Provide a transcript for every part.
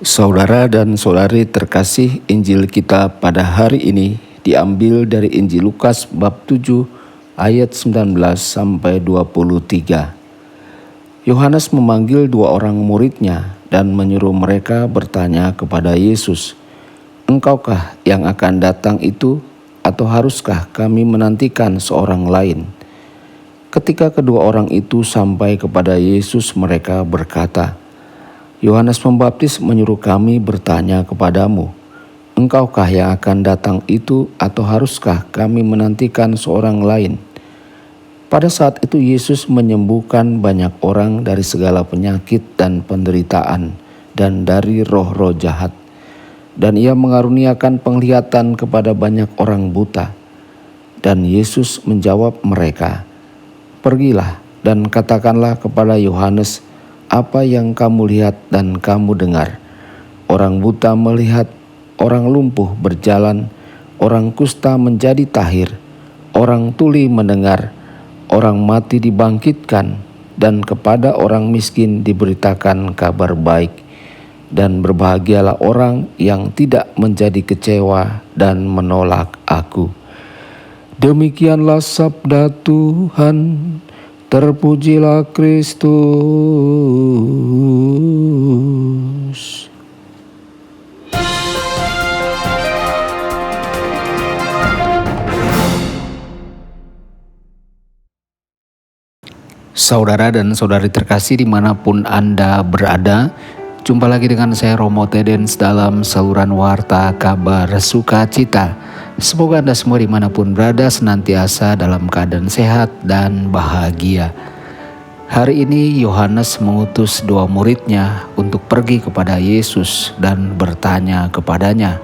Saudara dan saudari terkasih, Injil kita pada hari ini diambil dari Injil Lukas bab 7 ayat 19 sampai 23. Yohanes memanggil dua orang muridnya dan menyuruh mereka bertanya kepada Yesus, "Engkaukah yang akan datang itu, atau haruskah kami menantikan seorang lain?" Ketika kedua orang itu sampai kepada Yesus, mereka berkata, "Yohanes Pembaptis menyuruh kami bertanya kepadamu, engkaukah yang akan datang itu, atau haruskah kami menantikan seorang lain?" Pada saat itu Yesus menyembuhkan banyak orang dari segala penyakit dan penderitaan dan dari roh-roh jahat. Dan ia mengaruniakan penglihatan kepada banyak orang buta. Dan Yesus menjawab mereka, "Pergilah dan katakanlah kepada Yohanes apa yang kamu lihat dan kamu dengar. Orang buta melihat, orang lumpuh berjalan, orang kusta menjadi tahir, orang tuli mendengar, orang mati dibangkitkan, dan kepada orang miskin diberitakan kabar baik. Dan berbahagialah orang yang tidak menjadi kecewa dan menolak Aku." Demikianlah sabda Tuhan. Terpujilah Kristus. Saudara dan saudari terkasih dimanapun Anda berada, jumpa lagi dengan saya Romo Tedens dalam saluran Warta Kabar Sukacita. Semoga Anda semua dimanapun berada senantiasa dalam keadaan sehat dan bahagia. Hari ini Yohanes mengutus dua muridnya untuk pergi kepada Yesus dan bertanya kepadanya,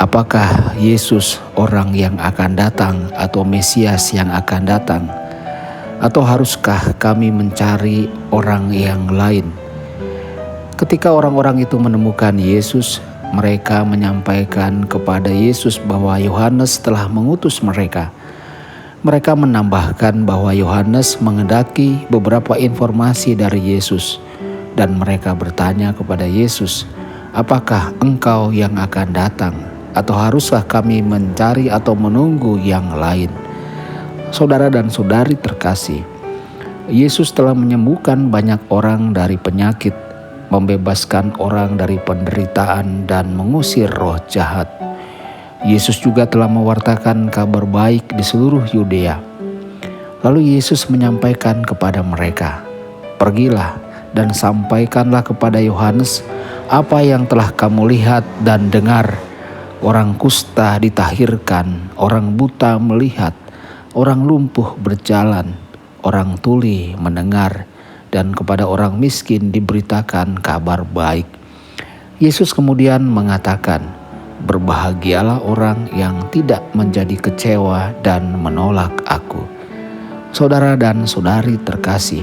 apakah Yesus orang yang akan datang atau Mesias yang akan datang? Atau haruskah kami mencari orang yang lain? Ketika orang-orang itu menemukan Yesus, mereka menyampaikan kepada Yesus bahwa Yohanes telah mengutus mereka. Mereka menambahkan bahwa Yohanes menghendaki beberapa informasi dari Yesus, dan mereka bertanya kepada Yesus, "Apakah Engkau yang akan datang, atau haruskah kami mencari atau menunggu yang lain?" Saudara dan saudari terkasih, Yesus telah menyembuhkan banyak orang dari penyakit, membebaskan orang dari penderitaan, dan mengusir roh jahat. Yesus juga telah mewartakan kabar baik di seluruh Yudea. Lalu Yesus menyampaikan kepada mereka, "Pergilah dan sampaikanlah kepada Yohanes apa yang telah kamu lihat dan dengar. Orang kusta ditahirkan, orang buta melihat, orang lumpuh berjalan, orang tuli mendengar, dan kepada orang miskin diberitakan kabar baik." Yesus kemudian mengatakan, "Berbahagialah orang yang tidak menjadi kecewa dan menolak Aku." Saudara dan saudari terkasih,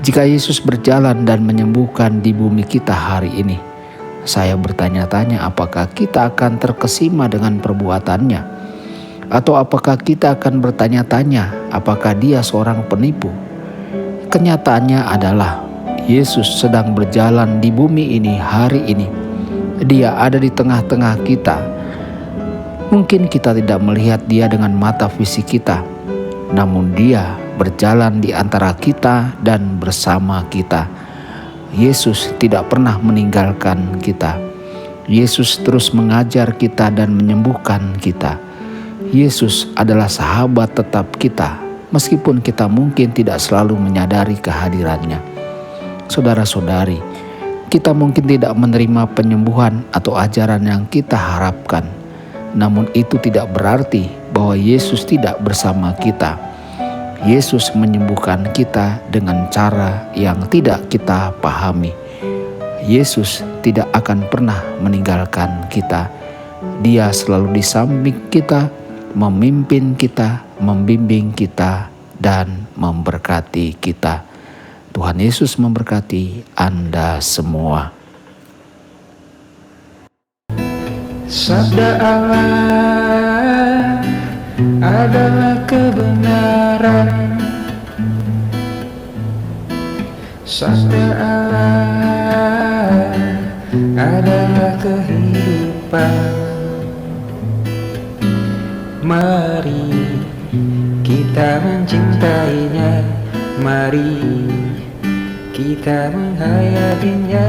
jika Yesus berjalan dan menyembuhkan di bumi kita hari ini, saya bertanya-tanya apakah kita akan terkesima dengan perbuatannya? Atau apakah kita akan bertanya-tanya apakah dia seorang penipu? Kenyataannya adalah Yesus sedang berjalan di bumi ini hari ini. Dia ada di tengah-tengah kita. Mungkin kita tidak melihat dia dengan mata fisik kita, namun dia berjalan di antara kita dan bersama kita. Yesus tidak pernah meninggalkan kita. Yesus terus mengajar kita dan menyembuhkan kita. Yesus adalah sahabat tetap kita, meskipun kita mungkin tidak selalu menyadari kehadirannya. Saudara-saudari, kita mungkin tidak menerima penyembuhan atau ajaran yang kita harapkan. Namun itu tidak berarti bahwa Yesus tidak bersama kita. Yesus menyembuhkan kita dengan cara yang tidak kita pahami. Yesus tidak akan pernah meninggalkan kita. Dia selalu di samping kita, memimpin kita, membimbing kita, dan memberkati kita. Tuhan Yesus memberkati Anda semua. Sabda Allah adalah kebenaran. Sabda Allah adalah kehidupan. Mari kita mencintainya, mari kita menghayatinya.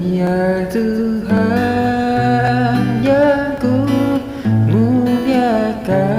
Ya Tuhan yang ku muliakan,